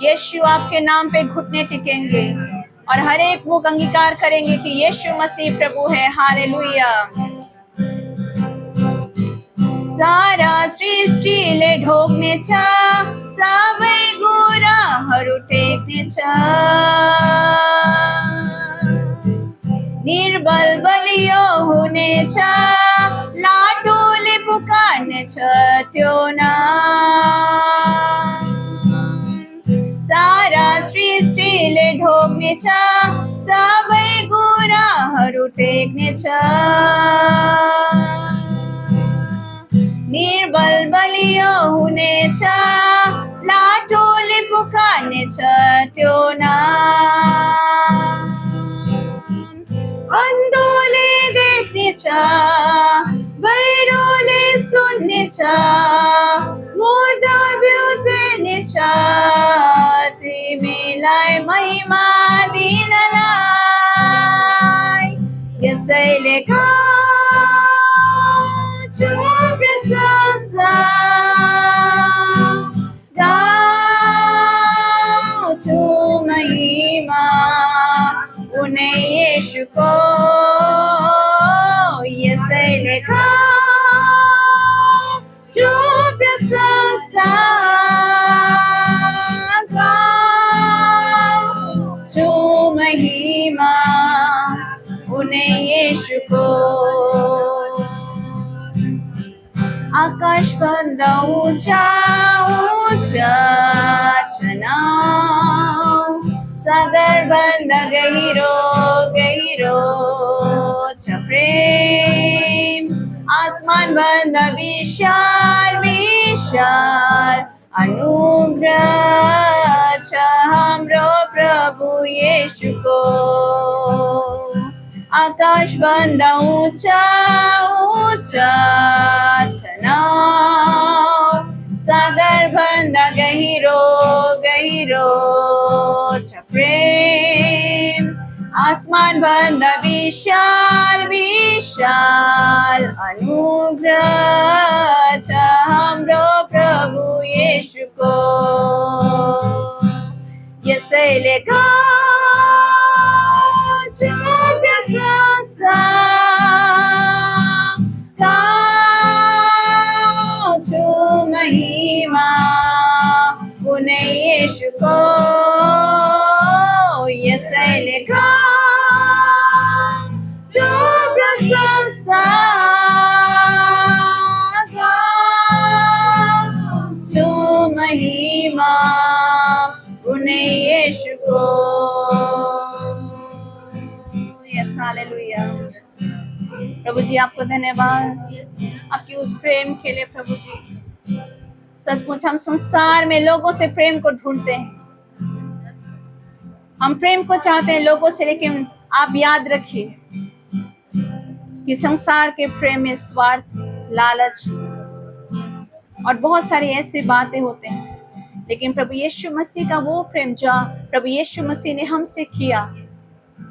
Speaker 2: यीशु आपके नाम पे घुटने टिकेंगे और हर एक मुख अंगीकार करेंगे कि यीशु मसीह प्रभु है। हालेलुया। सारा सृष्टिले ढोग्नेछ सबै गुराहरू टेक्नेछ निर्बल बलियो हुनेछ लाटोले पुकार्नेछ त्यो नाम। सारा सृष्टिले ढोग्नेछ सबै गुराहरू टेक्नेछ निर्बल बलियो हुनेछ लाटोले पुकार्नेछ त्यो नाम। अन्धोले देख्नेछ बहिरोले सुन्नेछ मुर्दा बिउतेनेछ तिमीलाई महिमा दिनलाई। यसैले जो प्रशंसा गाओ जो महिमा उन्हें यीशु को यसैले जो प्रशंसा गाओ जो महिमा उन्हें यीशु को। आकाशभन्दा ऊंचा ऊंचा छनाऊ सागरभन्दा गहिरो गहिरो छ प्रेम आसमानभन्दा विशाल विशाल अनुग्रह छ हाम्रो प्रभु येशूको। आकाशभन्दा ऊंचा ऊंचा छनाऊ सागरभन्दा गहिरो गहिरो छ प्रेम आसमानभन्दा विशाल विशाल अनुग्रह छ हाम्रो प्रभु येशूको। यसैले जो प्रशंसा गाओ जो महिमा उन्हें यीशुको। यसैले जो प्रशंसा गाओ जो महिमा उन्हें यीशुको। Yes hallelujah. प्रभु जी आपको धन्यवाद आपकी उस प्रेम के लिए। प्रभु जी सचमुच हम संसार में लोगों से प्रेम को ढूंढते हैं, हम प्रेम को चाहते हैं लोगों से, लेकिन आप याद रखिए कि संसार के प्रेम में स्वार्थ लालच और बहुत सारी ऐसी बातें होते हैं, लेकिन प्रभु यीशु मसीह का वो प्रेम जो प्रभु यीशु मसीह ने हमसे किया,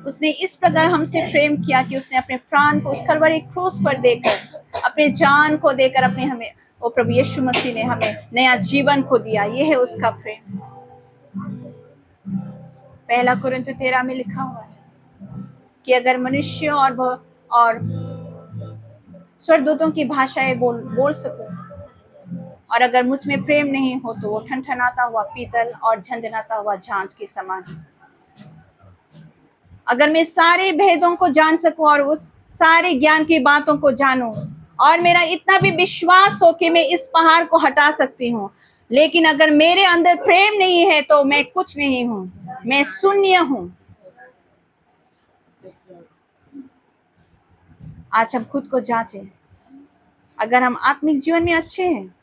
Speaker 2: उसने इस प्रकार हमसे प्रेम किया कि उसने अपने प्राण को उस कलवरी क्रूस पर देकर, अपने जान को देकर अपने हमें वो प्रभु यीशु मसीह ने हमें नया जीवन को दिया। ये है उसका प्रेम। 1 कुरिन्थियों 13 में लिखा हुआ है कि अगर मनुष्य और स्वर्गदूतों की भाषाएं बोल सकूं और अगर मुझ में प्रेम नहीं हो तो वो ठनठनाता हुआ पीतल और झंझनाता हुआ झांझ के समान है। अगर मैं सारे भेदों को जान सकूं और उस सारे ज्ञान की बातों को जानूं और मेरा इतना भी विश्वास हो कि मैं इस पहाड़ को हटा सकती हूँ, लेकिन अगर मेरे अंदर प्रेम नहीं है तो मैं कुछ नहीं हूं, मैं शून्य हूं। आज हम खुद को जांचें। अगर हम आत्मिक जीवन में अच्छे हैं,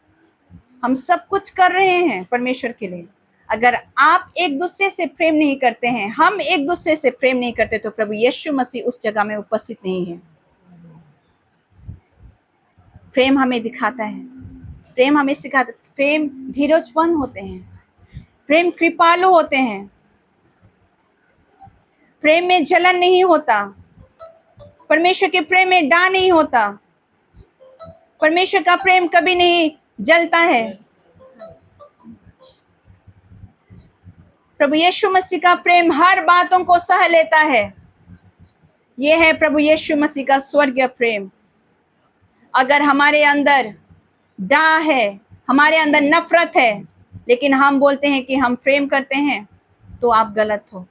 Speaker 2: हम सब कुछ कर रहे हैं परमेश्वर के लिए, अगर आप एक दूसरे से प्रेम नहीं करते हैं, हम एक दूसरे से प्रेम नहीं करते, तो प्रभु यीशु मसीह उस जगह में उपस्थित नहीं है। प्रेम हमें दिखाता है, प्रेम हमें सिखाता है। प्रेम धीरजवान होते हैं, प्रेम कृपालु होते हैं, प्रेम में जलन नहीं होता, परमेश्वर के प्रेम में डा नहीं होता, परमेश्वर का प्रेम कभी नहीं जलता है। प्रभु यीशु मसीह का प्रेम हर बातों को सह लेता है। यह है प्रभु यीशु मसीह का स्वर्गीय प्रेम। अगर हमारे अंदर डा है, हमारे अंदर नफरत है, लेकिन हम बोलते हैं कि हम प्रेम करते हैं, तो आप गलत हो।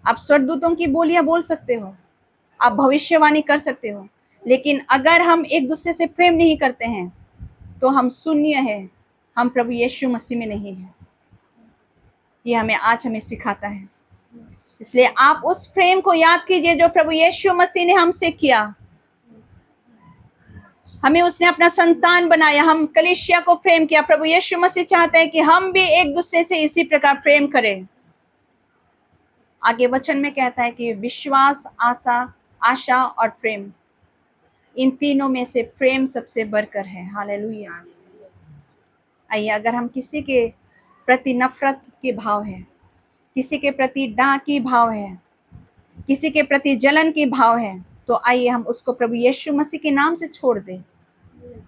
Speaker 2: आप स्वर्गदूतों की बोलियां बोल सकते हो, आप भविष्यवाणी कर सकते हो, लेकिन अगर हम एक दूसरे से प्रेम नहीं करते हैं, तो हम शून्य है, हम प्रभु यीशु मसीह में नहीं है। ये हमें सिखाता है। इसलिए आप उस प्रेम को याद कीजिए जो प्रभु यीशु मसीह ने हमसे किया। हमें उसने अपना संतान बनाया, हम कलीसिया को प्रेम किया। प्रभु यीशु मसीह चाहते हैं कि हम भी एक दूसरे से इसी प्रकार प्रेम करें। आगे वचन में कहता है कि विश्वास, आशा और प्रेम, इन तीनों में से प्रेम सबसे बढ़कर है। हालेलुया। आइए, अगर हम किसी के प्रति नफरत के भाव है, किसी के प्रति डाह की भाव है, किसी के प्रति जलन की भाव है, तो आइए हम उसको प्रभु यीशु मसीह के नाम से छोड़ दें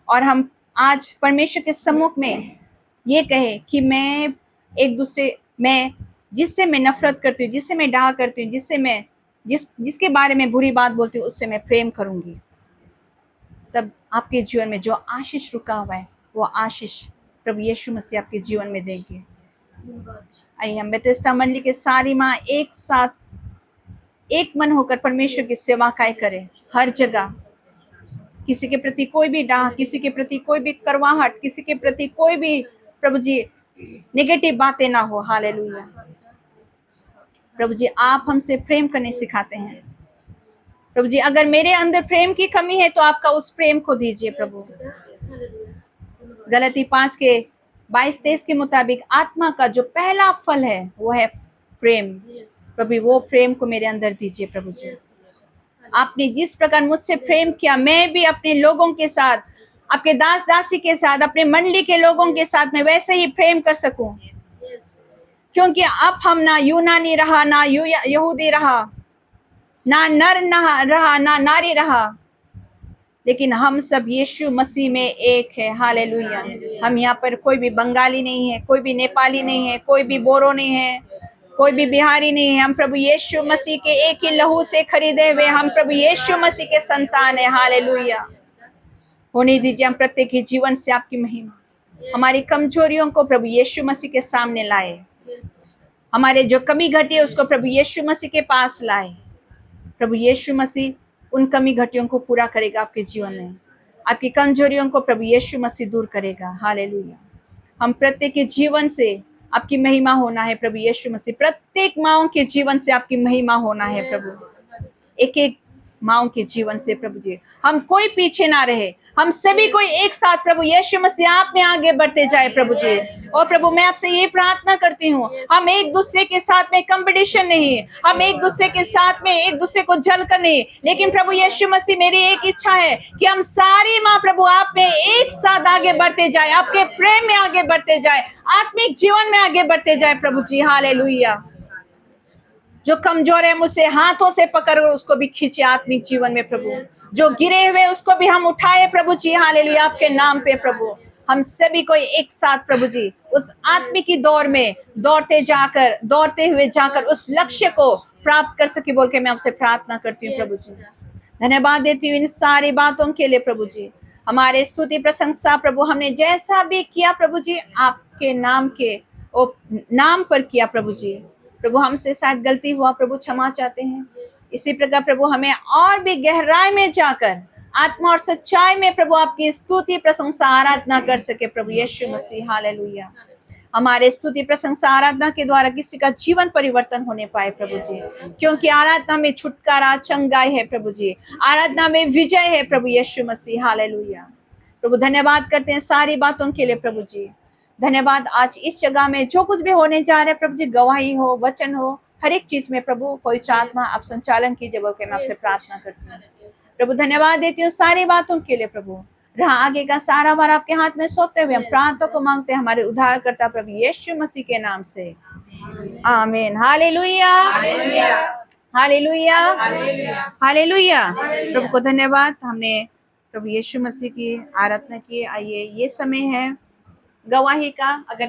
Speaker 2: और हम आज परमेश्वर के सम्मुख में ये कहे कि मैं जिससे मैं नफरत करती हूँ, जिससे मैं डाह करती हूँ, जिसके बारे में बुरी बात बोलती हूँ, उससे मैं प्रेम करूंगी। तब आपके जीवन में जो आशीष रुका हुआ है, वो आशीष प्रभु यीशु मसीह आपके जीवन में देंगे। आइए हम बेथेस्दा मंडली के सारी माँ एक साथ एक मन होकर परमेश्वर की सेवा काय करें। हर जगह किसी के प्रति कोई भी डाह, किसी के प्रति कोई भी करवाहट, किसी के प्रति कोई भी प्रभु जी नेगेटिव बातें ना हो। हालेलुया। प्रभु जी, आप हमसे प्रेम करने सिखाते हैं। प्रभु जी, अगर मेरे अंदर प्रेम की कमी है, तो आपका उस प्रेम को दीजिए प्रभु। गलती 5:22-23 के मुताबिक आत्मा का जो पहला फल है वो है प्रेम। प्रभु, वो प्रेम को मेरे अंदर दीजिए प्रभु जी। आपने जिस प्रकार मुझसे प्रेम किया, मैं भी अपने लोगों के साथ, आपके दास दासी के साथ, अपने मंडली के लोगों के साथ मैं वैसे ही प्रेम कर सकूं। क्योंकि अब हम ना यूनानी रहा, ना यहूदी रहा, ना नर रहा, ना नारी रहा, लेकिन हम सब यीशु मसीह में एक है। हालेलुया। हम यहाँ पर कोई भी बंगाली नहीं है, कोई भी नेपाली नहीं है, कोई भी बोरो नहीं है, कोई भी बिहारी नहीं है। हम प्रभु यीशु मसीह के एक ही लहू से खरीदे हुए, हम प्रभु यीशु मसीह के संतान है। हालेलुया। होने दीजिए हम प्रत्येक ही जीवन से आपकी महिमा। हमारी कमजोरियों को प्रभु यीशु मसीह के सामने लाए, हमारे जो कमी घटी है उसको प्रभु यीशु मसीह के पास लाए। प्रभु यीशु मसीह उन कमी घटियों को पूरा करेगा आपके जीवन में। आपकी कमजोरियों को प्रभु यीशु मसीह दूर करेगा। हालेलुया। हम प्रत्येक के जीवन से आपकी महिमा होना है प्रभु यीशु मसीह। प्रत्येक माँओं के जीवन से आपकी महिमा होना है प्रभु। एक एक माँओं के जीवन से प्रभु जी, हम कोई पीछे ना रहे, हम सभी कोई एक साथ प्रभु यीशु मसीह आप में आगे बढ़ते जाए प्रभु जी। और प्रभु, मैं आपसे ये प्रार्थना करती हूँ, हम एक दूसरे के साथ में कंपटीशन नहीं, हम एक दूसरे के साथ में एक दूसरे को जल कर नहीं, लेकिन प्रभु यीशु मसीह मेरी एक इच्छा है कि हम सारी माँ प्रभु आप में एक साथ आगे बढ़ते जाए, आपके प्रेम में आगे बढ़ते जाए, आत्मिक जीवन में आगे बढ़ते जाए प्रभु जी। हालेलुया। जो कमजोर है मुझसे हाथों से पकड़ उसको भी खींचे आत्मिक जीवन में प्रभु। जो गिरे हुए उसको भी हम उठाए प्रभु जी। हालेलुया। आपके नाम पे प्रभु हम सभी को एक साथ प्रभु जी उस आत्मिक की दौड़ में दौड़ते हुए जाकर उस लक्ष्य को प्राप्त कर सके बोल के मैं आपसे प्रार्थना करती हूँ प्रभु जी। धन्यवाद देती हूँ इन सारी बातों के लिए प्रभु जी। हमारे स्तुति प्रशंसा प्रभु हमने जैसा भी किया प्रभु जी, आपके नाम पर किया प्रभु जी। प्रभु हमसे शायद गलती हुआ प्रभु, क्षमा चाहते हैं। इसी प्रकार प्रभु हमें और भी गहराई में जाकर आत्मा और सच्चाई में प्रभु आपकी स्तुति प्रशंसा आराधना कर सके प्रभु यीशु मसीह। हालेलुया। हमारे स्तुति प्रशंसा आराधना के द्वारा किसी का जीवन परिवर्तन होने पाए प्रभु जी, क्योंकि आराधना में छुटकारा चंगाई है प्रभु जी, आराधना में विजय है प्रभु यीशु मसीह। हालेलुया प्रभु, धन्यवाद करते हैं सारी बातों के लिए प्रभु जी। धन्यवाद आज इस जगह में जो कुछ भी होने जा रहा है प्रभु जी, गवाही हो, वचन हो, हर एक चीज में प्रभु पवित्र आत्मा आप संचालन कीजिए, बोल के मैं आपसे प्रार्थना करती हूँ प्रभु। धन्यवाद देती हूँ सारी बातों के लिए प्रभु। रहा आगे का सारा बार आपके हाथ में सौंपते हुए हम प्रार्थना को मांगते हैं हमारे उद्धारकर्ता प्रभु यीशु मसीह के नाम से, आमीन। Hallelujah hallelujah hallelujah. प्रभु को धन्यवाद, हमने प्रभु यीशु मसीह की आराधना की। आइए, ये समय है गवाही का। अगर